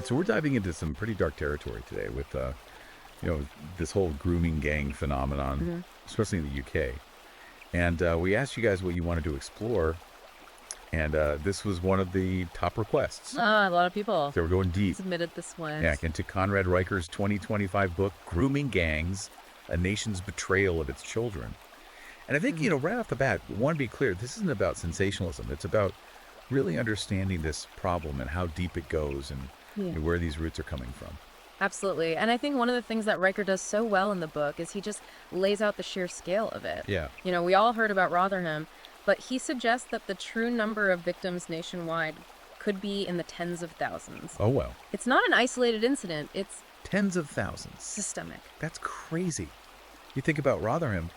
so we're diving into some pretty dark territory today with, this whole grooming gang phenomenon, especially in the UK. And we asked you guys what you wanted to explore, and this was one of the top requests. A lot of people So we're going deep. submitted this one. Yeah, into Conrad Reicher's 2025 book, Grooming Gangs, A Nation's Betrayal of Its Children. And I think, right off the bat, I want to be clear, this isn't about sensationalism. It's about really understanding this problem and how deep it goes and where these roots are coming from. Absolutely. And I think one of the things that Riker does so well in the book is he just lays out the sheer scale of it. Yeah. We all heard about Rotherham, but he suggests that the true number of victims nationwide could be in the tens of thousands. Oh, well. It's not an isolated incident. It's Tens of thousands. systemic. That's crazy. You think about Rotherham,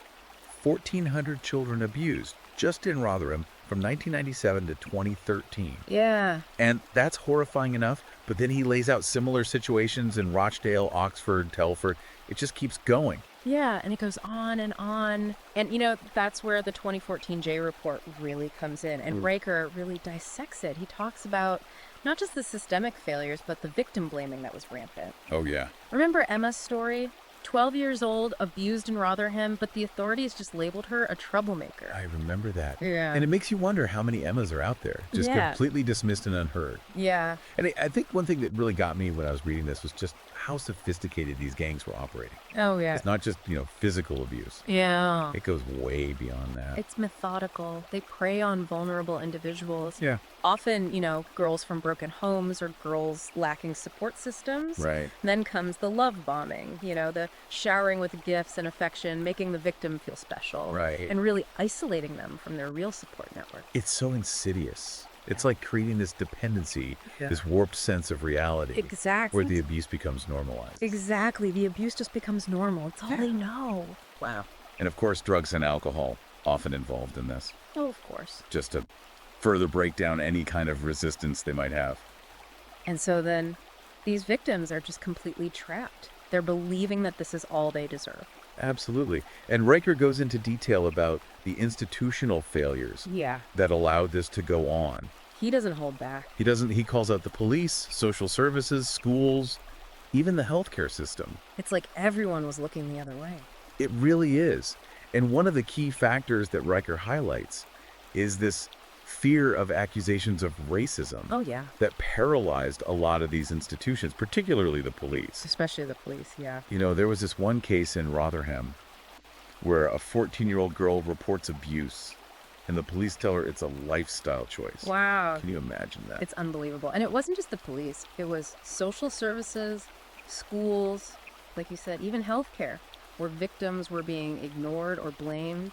1,400 children abused just in Rotherham from 1997 to 2013. Yeah. And that's horrifying enough, but then he lays out similar situations in Rochdale, Oxford, Telford. It just keeps going. Yeah, and it goes on and on. And, that's where the 2014 J report really comes in. And Riker really dissects it. He talks about not just the systemic failures, but the victim blaming that was rampant. Oh, yeah. Remember Emma's story? 12 years old, abused in Rotherham, but the authorities just labeled her a troublemaker. I remember that. Yeah. And it makes you wonder how many Emmas are out there, just completely dismissed and unheard. Yeah. And I think one thing that really got me when I was reading this was just how sophisticated these gangs were operating. Oh, yeah. It's not just, physical abuse. Yeah. It goes way beyond that. It's methodical. They prey on vulnerable individuals. Yeah. Often, girls from broken homes or girls lacking support systems. Right. Then comes the love bombing, the showering with gifts and affection, making the victim feel special. Right. And really isolating them from their real support network. It's so insidious. It's like creating this dependency, this warped sense of reality. Exactly. Where the abuse becomes normalized. Exactly. The abuse just becomes normal. It's all they know. Wow. And of course, drugs and alcohol often involved in this, Oh, of course. just to further break down any kind of resistance they might have. And so then these victims are just completely trapped. They're believing that this is all they deserve. Absolutely. And Riker goes into detail about the institutional failures Yeah. that allowed this to go on. He doesn't hold back. He calls out the police, social services, schools, even the healthcare system. It's like everyone was looking the other way. It really is. And one of the key factors that Riker highlights is this fear of accusations of racism Oh, yeah. that paralyzed a lot of these institutions, particularly the police. Especially the police, yeah. There was this one case in Rotherham where a 14-year-old girl reports abuse, and the police tell her it's a lifestyle choice. Wow. Can you imagine that? It's unbelievable. And it wasn't just the police. It was social services, schools, like you said, even healthcare, where victims were being ignored or blamed.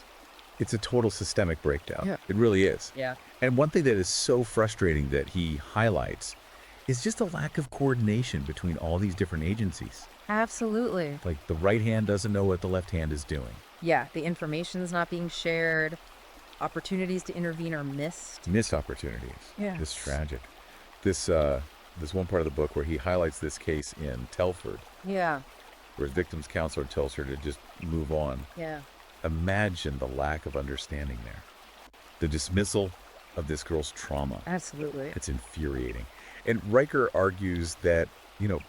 It's a total systemic breakdown. Yeah. It really is. Yeah. And one thing that is so frustrating that he highlights is just a lack of coordination between all these different agencies. Absolutely. Like the right hand doesn't know what the left hand is doing. Yeah, the information's not being shared. Opportunities to intervene are missed. Missed opportunities. Yeah. It's tragic. This one part of the book where he highlights this case in Telford, Yeah. where his victim's counselor tells her to just move on. Yeah. Imagine the lack of understanding there. The dismissal of this girl's trauma. Absolutely. It's infuriating. And Riker argues that,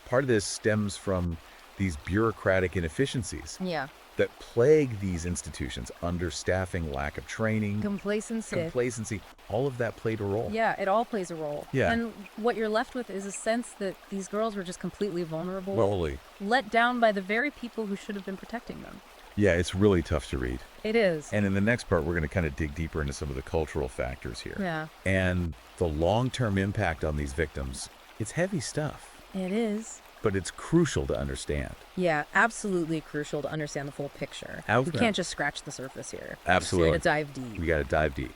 part of this stems from these bureaucratic inefficiencies Yeah. that plague these institutions, understaffing, lack of training, Complacency. all of that played a role. Yeah, it all plays a role. Yeah. And what you're left with is a sense that these girls were just completely vulnerable, Totally. let down by the very people who should have been protecting them. Yeah, it's really tough to read. It is. And in the next part, we're going to kind of dig deeper into some of the cultural factors here. Yeah. And the long-term impact on these victims. It's heavy stuff, It is. but it's crucial to understand. Yeah, absolutely crucial to understand the full picture. Okay. We can't just scratch the surface here. Absolutely. We got to dive deep. We got to dive deep.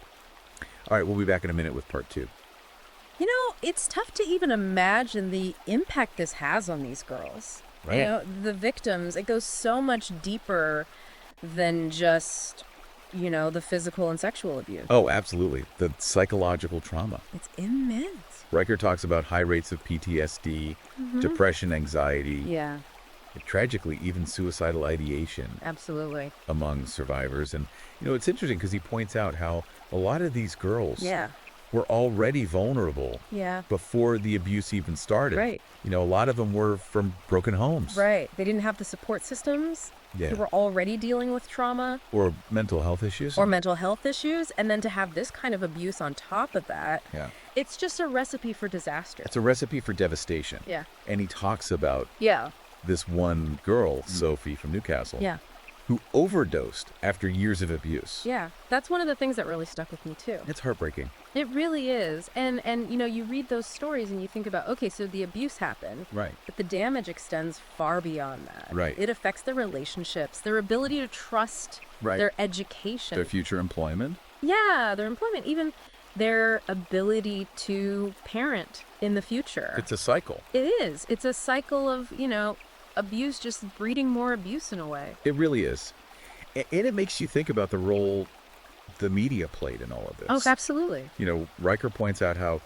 All right, we'll be back in a minute with part 2. It's tough to even imagine the impact this has on these girls. Right. The victims, it goes so much deeper than just, the physical and sexual abuse. Oh, absolutely. The psychological trauma. It's immense. Riker talks about high rates of PTSD, depression, anxiety, Yeah, and tragically, even suicidal ideation absolutely. among survivors. And, it's interesting because he points out how a lot of these girls, Yeah. were already vulnerable Yeah. before the abuse even started. Right. A lot of them were from broken homes. Right. They didn't have the support systems. Yeah. They were already dealing with trauma Or mental health issues. or mental health issues. And then to have this kind of abuse on top of that, Yeah. it's just a recipe for disaster. It's a recipe for devastation. Yeah. And he talks about Yeah. this one girl, Sophie from Newcastle, Yeah. who overdosed after years of abuse. Yeah. That's one of the things that really stuck with me too. It's heartbreaking. It really is. And you read those stories and you think about, okay, so the abuse happened. Right. But the damage extends far beyond that. Right. It affects their relationships, their ability to trust, Right. their education. Their future employment. Yeah, their employment, even their ability to parent in the future. It's a cycle. It is. It's a cycle of, abuse just breeding more abuse in a way. It really is. And it makes you think about the role the media played in all of this. Oh, absolutely. Riker points out how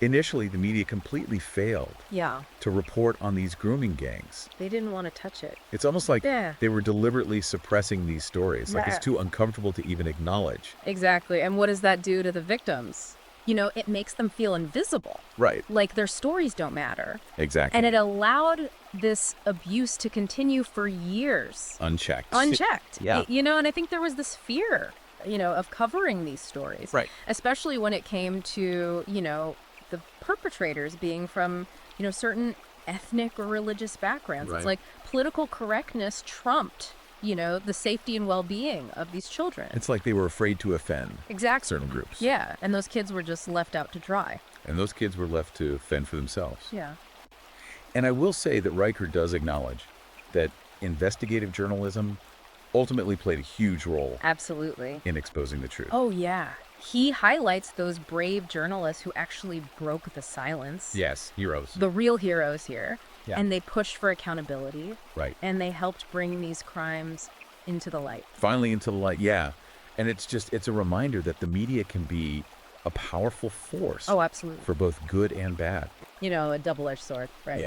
initially the media completely failed Yeah. to report on these grooming gangs. They didn't want to touch it. It's almost like Yeah. they were deliberately suppressing these stories. Like Yeah. it's too uncomfortable to even acknowledge. Exactly. And what does that do to the victims? It makes them feel invisible. Right. Like their stories don't matter. Exactly. And it allowed this abuse to continue for years. Unchecked. Unchecked. Yeah. And I think there was this fear, of covering these stories. Right. Especially when it came to, the perpetrators being from, certain ethnic or religious backgrounds. Right. It's like political correctness trumped, the safety and well-being of these children. It's like they were afraid to offend Exactly. certain groups. Yeah. And those kids were just left out to dry. And those kids were left to fend for themselves. Yeah. And I will say that Riker does acknowledge that investigative journalism ultimately played a huge role Absolutely. in exposing the truth. Oh, yeah. He highlights those brave journalists who actually broke the silence. Yes, heroes. The real heroes here. Yeah. And they pushed for accountability. Right. And they helped bring these crimes into the light. Finally into the light, yeah. And it's a reminder that the media can be a powerful force Oh, absolutely. for both good and bad. A double-edged sword, right?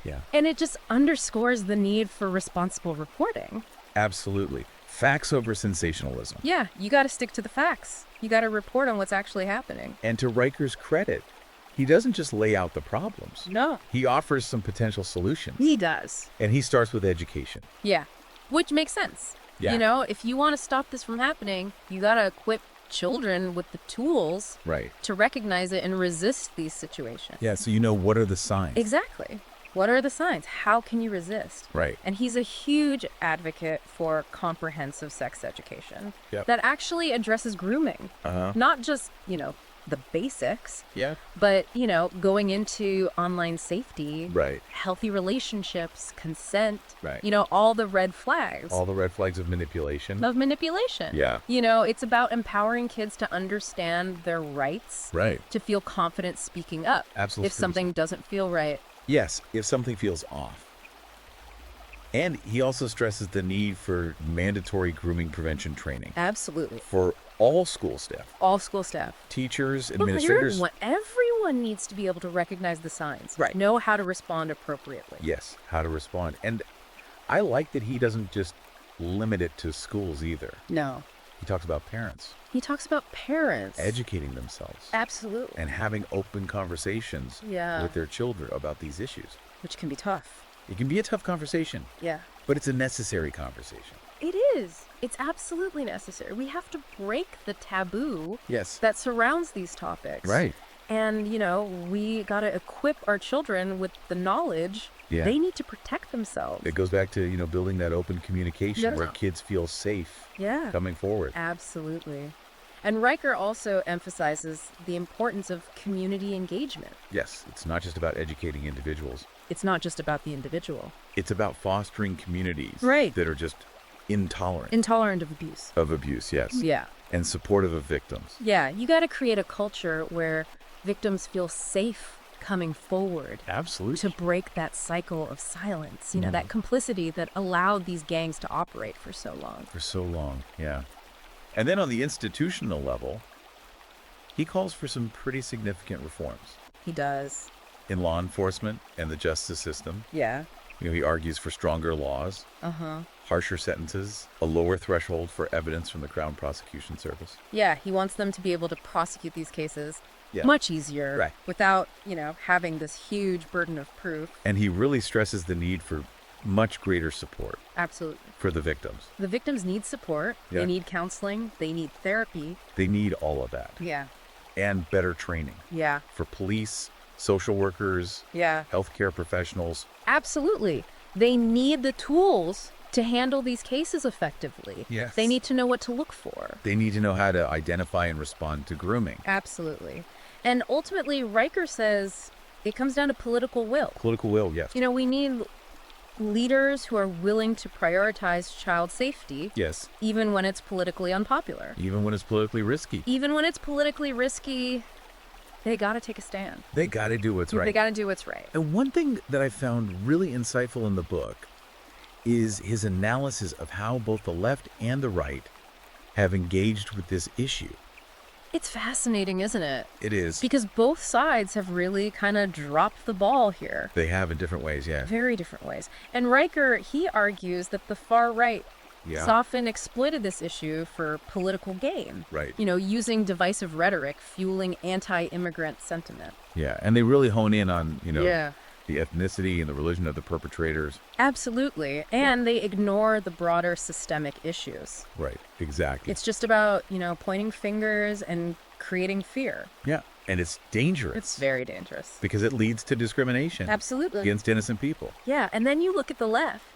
Yeah. And it just underscores the need for responsible reporting. Absolutely. Facts over sensationalism. Yeah, you got to stick to the facts. You got to report on what's actually happening. And to Riker's credit, he doesn't just lay out the problems. No, He offers some potential solutions. he does. And he starts with education. Yeah, which makes sense. Yeah. If you want to stop this from happening, you got to equip children with the tools Right. to recognize it and resist these situations. Yeah, so what are the signs? Exactly. What are the signs? How can you resist? Right. And he's a huge advocate for comprehensive sex education Yep. that actually addresses grooming. Uh-huh. Not just, the basics, Yeah. but, going into online safety, Right. healthy relationships, consent, Right. all the red flags All the red flags of manipulation. of manipulation. Yeah. It's about empowering kids to understand their rights, Right. to feel confident speaking up Absolute if something doesn't feel right. Yes, if something feels off. And he also stresses the need for mandatory grooming prevention training Absolutely. for all school staff, All school staff. teachers, Well, administrators. everyone needs to be able to recognize the signs. Right. Know how to respond appropriately. Yes, how to respond. And I like that he doesn't just limit it to schools either. No. He talks about parents He talks about parents. educating themselves Absolutely. and having open conversations Yeah. with their children about these issues. Which can be tough. It can be a tough conversation, Yeah. but it's a necessary conversation. It is. It's absolutely necessary. We have to break the taboo Yes. that surrounds these topics. Right. And, we got to equip our children with the knowledge Yeah. they need to protect themselves. It goes back to, building that open communication Yeah. where kids feel safe Yeah. coming forward. Absolutely. And Riker also emphasizes the importance of community engagement. Yes, it's not just about educating individuals. It's not just about the individual. It's about fostering communities Right. that are just intolerant Intolerant of abuse. of abuse, yes, Yeah. and supportive of victims. Yeah. You got to create a culture where victims feel safe coming forward Absolutely. to break that cycle of silence, that complicity that allowed these gangs to operate for so long. For so long, yeah. And then on the institutional level, he calls for some pretty significant reforms He does. in law enforcement and the justice system. Yeah. He argues for stronger laws, harsher sentences, a lower threshold for evidence from the Crown Prosecution Service. Yeah, he wants them to be able to prosecute these cases Yeah. much easier Right. without, having this huge burden of proof. And he really stresses the need for much greater support Absolutely. for the victims. The victims need support. Yeah. They need counseling. They need therapy. They need all of that. Yeah. And better training Yeah. for police, social workers, Yeah. healthcare professionals. Absolutely. They need the tools to handle these cases effectively. Yes. They need to know what to look for. They need to know how to identify and respond to grooming. Absolutely. And ultimately, Riker says it comes down to political will. Political will, yes. We need leaders who are willing to prioritize child safety, Yes. even when it's politically unpopular. Even when it's politically risky. Even when it's politically risky, they got to take a stand. They got to do what's right. They got to do what's right. And one thing that I found really insightful in the book is his analysis of how both the left and the right have engaged with this issue. It's fascinating, isn't it? It is. Because both sides have really kind of dropped the ball here. They have in different ways, yeah. Very different ways. And Riker, he argues that the far right has often exploited this issue for political gain. Right. Using divisive rhetoric, fueling anti-immigrant sentiment. Yeah, and they really hone in on, Yeah. the ethnicity and the religion of the perpetrators. Absolutely. And they ignore the broader systemic issues. Right, exactly. It's just about, pointing fingers and creating fear. Yeah, and it's dangerous. It's very dangerous. Because it leads to discrimination Absolutely. against innocent people. Yeah, and then you look at the left.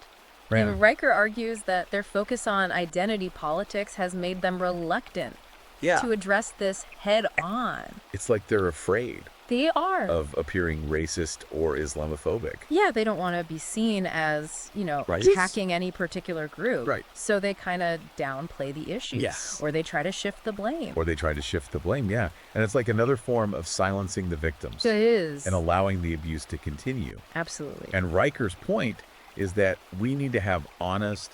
Right. Riker argues that their focus on identity politics has made them reluctant to address this head on. It's like they're afraid They are. of appearing racist or Islamophobic. Yeah, they don't want to be seen as, Right. attacking any particular group. Right. So they kind of downplay the issues. Yes. Or they try to shift the blame. Or they try to shift the blame, yeah. And it's like another form of silencing the victims It is. and allowing the abuse to continue. Absolutely. And Riker's point is that we need to have honest,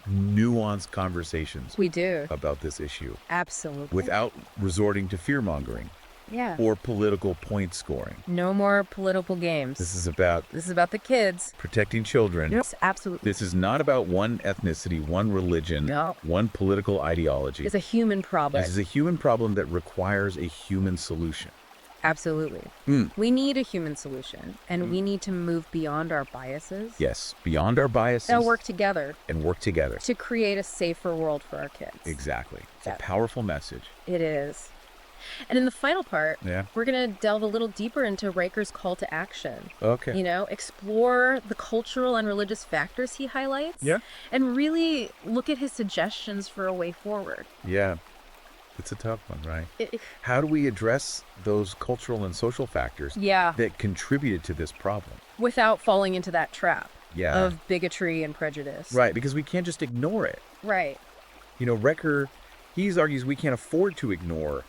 nuanced conversations We do. about this issue Absolutely. without resorting to fear-mongering Yeah. or political point scoring. No more political games. This is about the kids. protecting children. Yes, absolutely. This is not about one ethnicity, one religion, No. one political ideology. It's a human problem. This is a human problem that requires a human solution. Absolutely. We need a human solution, and we need to move beyond our biases. Yes, beyond our biases. And work together and work together. to create a safer world for our kids. Exactly. It's a Yeah. powerful message. It is. And in the final part, Yeah. we're going to delve a little deeper into Riker's call to action. Okay. Explore the cultural and religious factors he highlights. Yeah. And really look at his suggestions for a way forward. Yeah. It's a tough one, right? It- How do we address those cultural and social factors yeah. that contributed to this problem? Without falling into that trap Yeah. of bigotry and prejudice. Right, because we can't just ignore it. Right. Riker, he argues we can't afford to ignore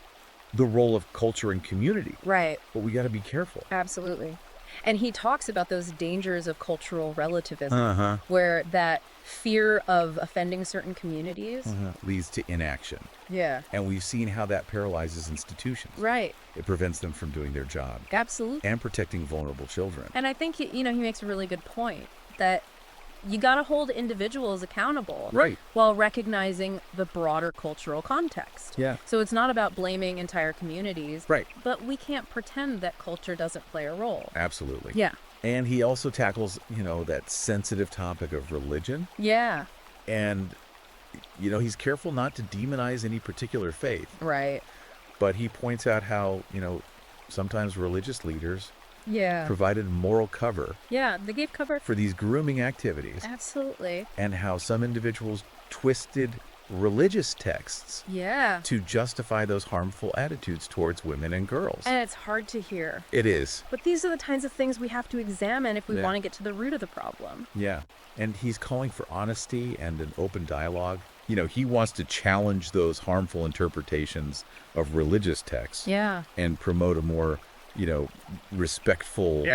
the role of culture and community, Right. but we got to be careful. Absolutely. And he talks about those dangers of cultural relativism, Uh-huh. where that fear of offending certain communities. Leads to inaction. Yeah. And we've seen how that paralyzes institutions. Right. It prevents them from doing their job Absolutely. and protecting vulnerable children. And I think, he makes a really good point that you got to hold individuals accountable. Right. While recognizing the broader cultural context. Yeah. So it's not about blaming entire communities. Right. But we can't pretend that culture doesn't play a role. Absolutely. Yeah. And he also tackles, that sensitive topic of religion. Yeah. And, he's careful not to demonize any particular faith. Right. But he points out how, sometimes religious leaders Yeah. provided moral cover Yeah. They gave cover. for these grooming activities, Absolutely. and how some individuals twisted religious texts Yeah. to justify those harmful attitudes towards women and girls. And it's hard to hear. It is. But these are the kinds of things we have to examine if we Yeah. want to get to the root of the problem. Yeah. And he's calling for honesty and an open dialogue. He wants to challenge those harmful interpretations of religious texts Yeah. and promote a more, respectful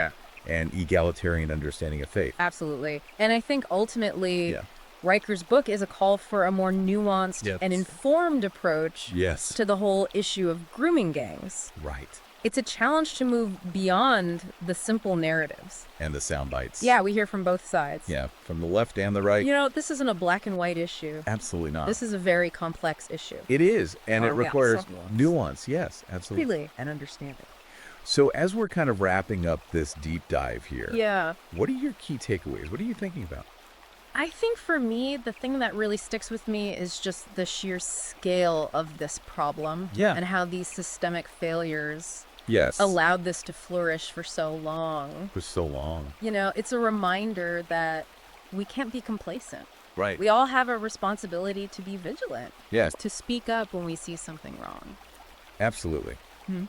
and egalitarian understanding of faith. Absolutely. And I think ultimately, Yeah. Riker's book is a call for a more nuanced Yes. and informed approach Yes. to the whole issue of grooming gangs. Right. It's a challenge to move beyond the simple narratives. And the sound bites. Yeah, we hear from both sides. Yeah, from the left and the right. You know, this isn't a black and white issue. Absolutely not. This is a very complex issue. It is, and it Oh, yeah, requires so nuance. Yes, absolutely. Really, and understanding. So as we're kind of wrapping up this deep dive here, Yeah. what are your key takeaways? What are you thinking about? I think for me, the thing that really sticks with me is just the sheer scale of this problem. Yeah. And how these systemic failures Yes. allowed this to flourish for so long. For so long. You know, it's a reminder that we can't be complacent. Right. We all have a responsibility to be vigilant, Yes, to speak up when we see something wrong. absolutely. Hmm.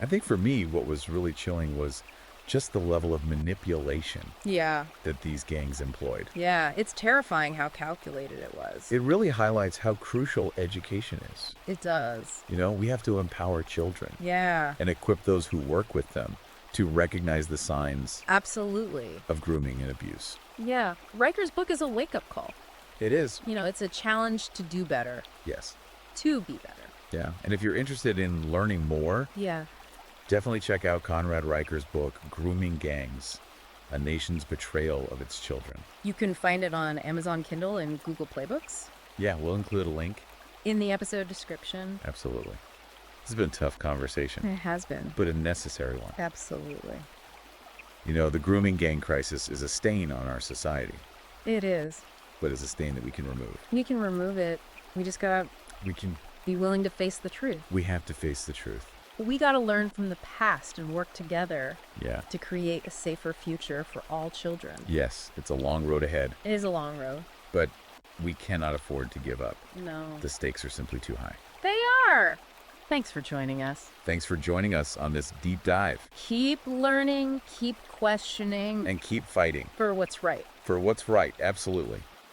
I think for me, what was really chilling was just the level of manipulation Yeah. that these gangs employed. Yeah. It's terrifying how calculated it was. It really highlights how crucial education is. It does. You know, we have to empower children Yeah. and equip those who work with them to recognize the signs Absolutely. of grooming and abuse. Yeah. Riker's book is a wake-up call. It is. You know, it's a challenge to do better, Yes. to be better. Yeah. And if you're interested in learning more, Yeah. definitely check out Conrad Riker's book, Grooming Gangs, A Nation's Betrayal of Its Children. You can find it on Amazon Kindle and Google Playbooks. Yeah, we'll include a link. In the episode description. Absolutely. This has been a tough conversation, It has been. but a necessary one. Absolutely. You know, the grooming gang crisis is a stain on our society, It is. but it's a stain that we can remove. You can remove it. We just gotta We can, be willing to face the truth. we have to face the truth. We gotta learn from the past and work together Yeah. to create a safer future for all children. Yes, it's a long road ahead, It is a long road. but we cannot afford to give up. No. The stakes are simply too high. They are. Thanks for joining us. Thanks for joining us on this deep dive, Keep learning, keep questioning and keep fighting for what's right. for what's right. Absolutely.